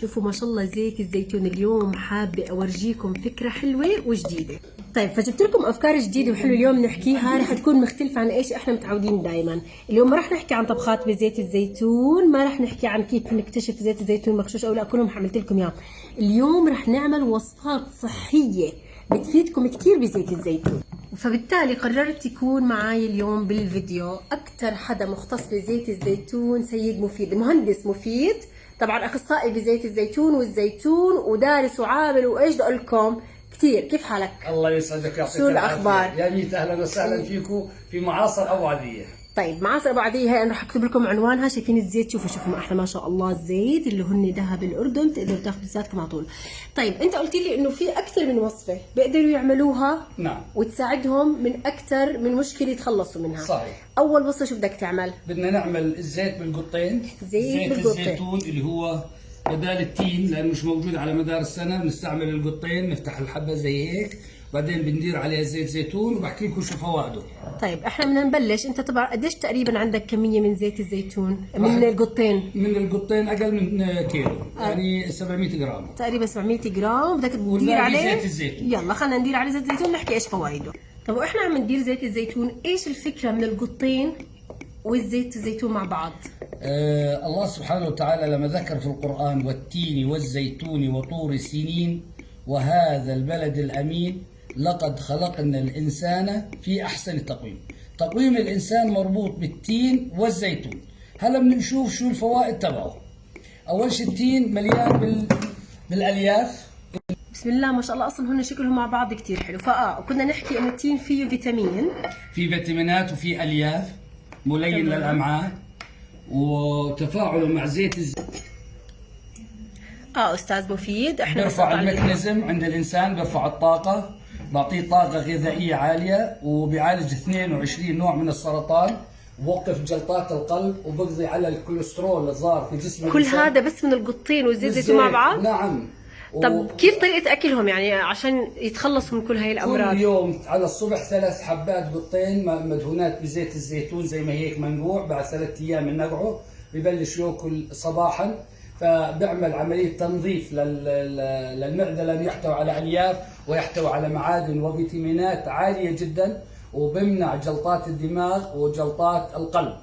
شوفوا ما شاء الله زيت الزيتون اليوم حابة أورجيكم فكرة حلوة وجديدة. طيب فجبت لكم أفكار جديدة وحلوة اليوم نحكيها، رح تكون مختلفة عن إيش إحنا متعودين دايما. اليوم ما رح نحكي عن طبخات بزيت الزيتون، ما رح نحكي عن كيف نكتشف زيت الزيتون مغشوش أو لا، كلهم حملت لكم إياه. اليوم رح نعمل وصفات صحية بتفيدكم كتير بزيت الزيتون، فبالتالي قررت يكون معي اليوم بالفيديو أكثر حدا مختص بزيت الزيتون، سيد مفيد، مهندس مفيد، طبعا اخصائي بزيت الزيتون والزيتون ودارس وعامل وايش بدي اقول لكم كثير. كيف حالك؟ الله يسعدك يعطيك شو العافية. الاخبار؟ يا ميت اهلا وسهلا فيكم في معاصر ابو عديه. طيب معاصر ابو عديه هي انا رح اكتب لكم عنوانها. شايفين الزيت؟ شوفوا ما احلى ما شاء الله الزيت اللي هن ذهب الاردن، تقدروا تاخذوا زيتكم على طول. طيب انت قلت لي انه في اكثر من وصفه بيقدروا يعملوها نعم، وتساعدهم من اكثر من مشكله يتخلصوا منها. صحيح. اول وصفه شو بدك تعمل؟ بدنا نعمل الزيت بالقطين. زيت بالقطين. الزيتون اللي هو بدال التين لانه مش موجود على مدار السنه، بنستعمل القطين، نفتح الحبه زي هيك، بعدين بندير عليها زيت زيتون وبحكي لكم شو فوائده. طيب احنا بدنا نبلش. انت طبعا قديش تقريبا عندك كميه من زيت الزيتون من القطين؟ من القطين اقل من كيلو، يعني 700 جرام تقريبا 700 جرام. بدك تدير والباقي عليه زيت الزيتون. يلا خلينا ندير عليه زيت الزيتون، نحكي ايش فوائده. طب واحنا عم ندير زيت الزيتون، ايش الفكره من القطين والزيت الزيتون مع بعض؟ الله سبحانه وتعالى لما ذكر في القرآن والتين والزيتون وطور سينين وهذا البلد الأمين لقد خلقنا الإنسان في أحسن تقويم. تقويم الإنسان مربوط بالتين والزيتون. هلا بنشوف شو الفوائد تبعه. أول شيء التين مليان بالألياف. بسم الله ما شاء الله، اصلا هن شكلهم مع بعض كثير حلو. كنا نحكي انه التين فيه فيتامين، في فيتامينات وفي ألياف ملين للأمعاء، وتفاعله مع زيت استاذ مفيد. احنا بيرفع الميكانيزم عند الانسان، بيرفع الطاقه، بعطيه طاقه غذائيه عاليه، وبيعالج 22 نوع من السرطان، بوقف جلطات القلب، وبقضي على الكوليسترول الظاهر في جسم كل الانسان. هذا بس من القطين والزيت الزيتون مع بعض؟ نعم. طب كيف طريقه اكلهم يعني عشان يتخلصوا من كل هاي الامراض؟ كل يوم على الصبح 3 حبات قطين مدهونات بزيت الزيتون زي ما هيك منقوع، بعد 3 ايام من نقعه ببلش ياكل صباحا، فبيعمل عمليه تنظيف للمعده، لانه يحتوي على الياف ويحتوي على معادن وفيتامينات عاليه جدا، وبمنع جلطات الدماغ وجلطات القلب.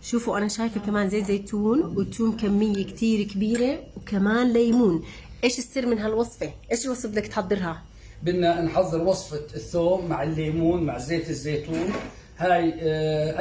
شوفوا انا شايفه كمان زيت زيتون وتوم كميه كتير كبيره وكمان ليمون. ايش السر من هالوصفه؟ ايش الوصفه بدك تحضرها؟ بدنا نحضر وصفه الثوم مع الليمون مع زيت الزيتون. هاي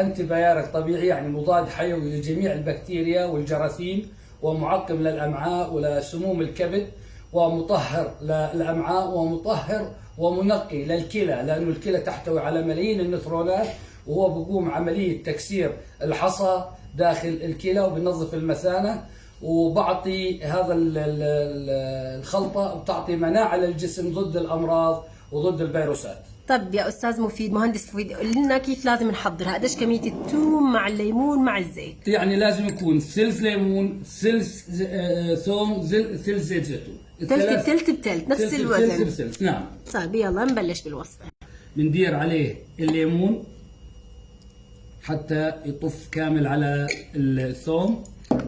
انتي بايرك طبيعي، يعني مضاد حيوي لجميع البكتيريا والجراثيم، ومعقم للامعاء ولسموم الكبد، ومطهر للامعاء، ومطهر ومنقي للكلى، لانه الكلى تحتوي على ملايين النيوترونات، وهو بقوم عمليه تكسير الحصى داخل الكلى وبنظف المثانه، وبعطي هذا الخلطه بتعطي مناعه للجسم ضد الامراض وضد الفيروسات. طب يا استاذ مفيد، مهندس مفيد، قول لنا كيف لازم نحضرها؟ قديش كميه الثوم مع الليمون مع الزيت؟ يعني لازم يكون ثلث ليمون، ثلث ثوم، ثلث زيت زيتون، ثلث بثلث نفس الوزن. ثلث بثلث. نعم. طيب يلا نبلش بالوصفه. بندير عليه الليمون حتى يطف كامل على الثوم،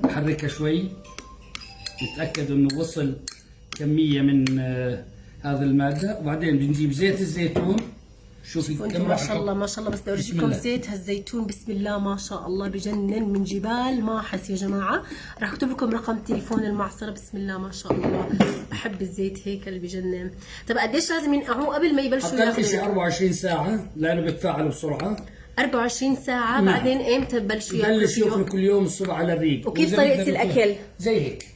نحركها شوي نتاكد انه وصل كميه من هذا الماده، وبعدين بنجيب زيت الزيتون. شوفي كم ما شاء الله ما شاء الله، بس بدي اورجيكم زيت هالزيتون. بسم الله ما شاء الله، بجنن من جبال ماحس يا جماعه. راح اكتب لكم رقم تليفون المعصره. بسم الله ما شاء الله، بحب الزيت هيك اللي بجنن. طب قديش لازم ينقعوه قبل ما يبلشوا اقل شيء 24 ساعه لانه بتفاعلوا بسرعه. 24 ساعه. نعم. بعدين امتى ببلشوا ياكلوا كل يوم الصبح على الريق. وكيف طريقه الاكل؟ زي هيك،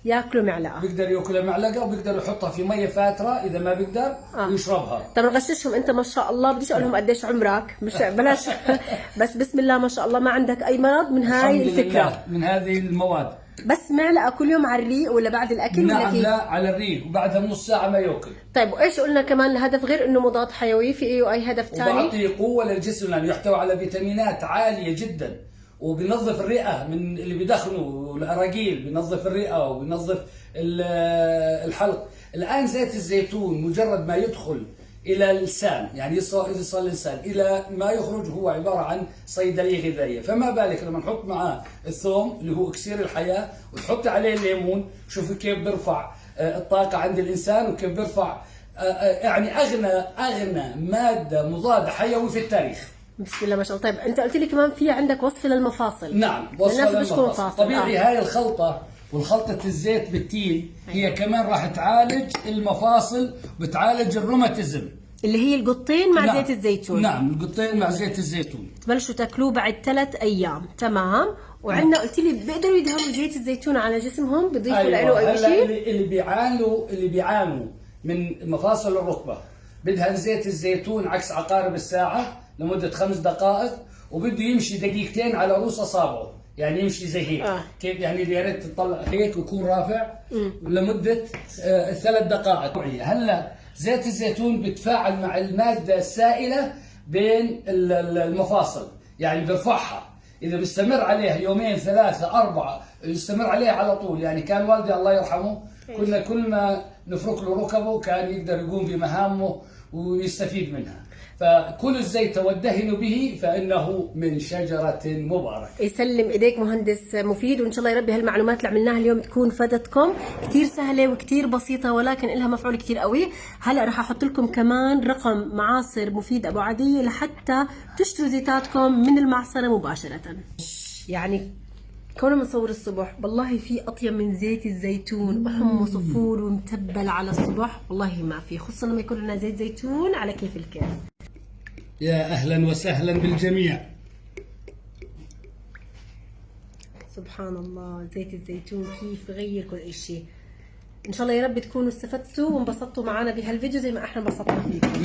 ياكلوا معلقه. بيقدر ياكلها معلقه، وبيقدر يحطها في ميه فاتره اذا ما بيقدر ويشربها. طب نغششهم. انت ما شاء الله بديش اقول لهم قديش عمرك، مش بلاش بس بسم الله ما شاء الله ما عندك اي مرض من هاي الفكره، من هذه المواد. بس معلقه كل يوم على الريق ولا بعد الاكل؟ نعم ولا كيف؟ لا، على الريق، وبعدها بنص ساعه ما ياكل. طيب وايش قلنا كمان الهدف غير انه مضاد حيوي؟ في اي هدف ثاني؟ وبعطي قوه للجسم لانه يحتوي على فيتامينات عاليه جدا، وبنظف الرئه من اللي بيدخنوا الاراجيل، بنظف الرئه وبنظف الحلق. الان زيت الزيتون مجرد ما يدخل الى اللسان، يعني يصل اللسان الى ما يخرج هو عباره عن صيدليه غذائيه، فما بالك لما نحط معاه الثوم اللي هو اكسير الحياه وتحط عليه الليمون، شوفوا كيف بيرفع الطاقه عند الانسان وكيف بيرفع يعني اغنى ماده مضاد حيوي في التاريخ. بسم الله ما شاء الله. طيب انت قلت لي كمان في عندك وصفه للمفاصل. نعم، وصفه للمفاصل طبيعي. هاي الخلطه والخلطه الزيت بالتين هي كمان راح تعالج المفاصل وبتعالج الروماتيزم اللي هي القطين مع زيت الزيتون. نعم، القطين مع زيت الزيتون. تبلشوا تاكلوه بعد 3 ايام. تمام. وعندنا قلت لي بيقدروا يدهنوا زيت الزيتون على جسمهم، بيضيفوا له اي شيء؟ اللي بيعانوا من مفاصل الركبه بدهن زيت الزيتون عكس عقارب الساعه لمده 5 دقائق، وبده يمشي دقيقتين على رؤوس اصابعه، يعني يمشي زي هيك. كيف يعني؟ يا ريت تطلع هيك ويكون رافع لمده 3 دقائق. هلا زيت الزيتون بتفاعل مع الماده السائله بين المفاصل، يعني بيرفعها. اذا بيستمر عليها يومين 3 4 يستمر عليها على طول. يعني كان والدي الله يرحمه كل ما نفرك له ركبه كان يقدر يقوم بمهامه ويستفيد منها. فكل الزيت والدهن به فإنه من شجرة مباركة. يسلم ايديك مهندس مفيد، وان شاء الله يا ربي هالمعلومات اللي عملناها اليوم تكون فادتكم. كثير سهله وكثير بسيطه ولكن لها مفعول كثير قوي. هلا راح احط لكم كمان رقم معاصر مفيد ابو عديه لحتى تشتروا زيتاتكم من المعصره مباشره. يعني كونه بنصور الصبح والله في اطيب من زيت الزيتون وحمص وفول ومتبل على الصبح، والله ما في، خصوصا لما يكون لنا زيت زيتون على كيف الكيف. يا اهلا وسهلا بالجميع. سبحان الله، زيت الزيتون كيف غير كل شيء. ان شاء الله يا رب تكونوا استفدتوا وانبسطتوا معنا بهالفيديو زي ما احنا انبسطنا فيه.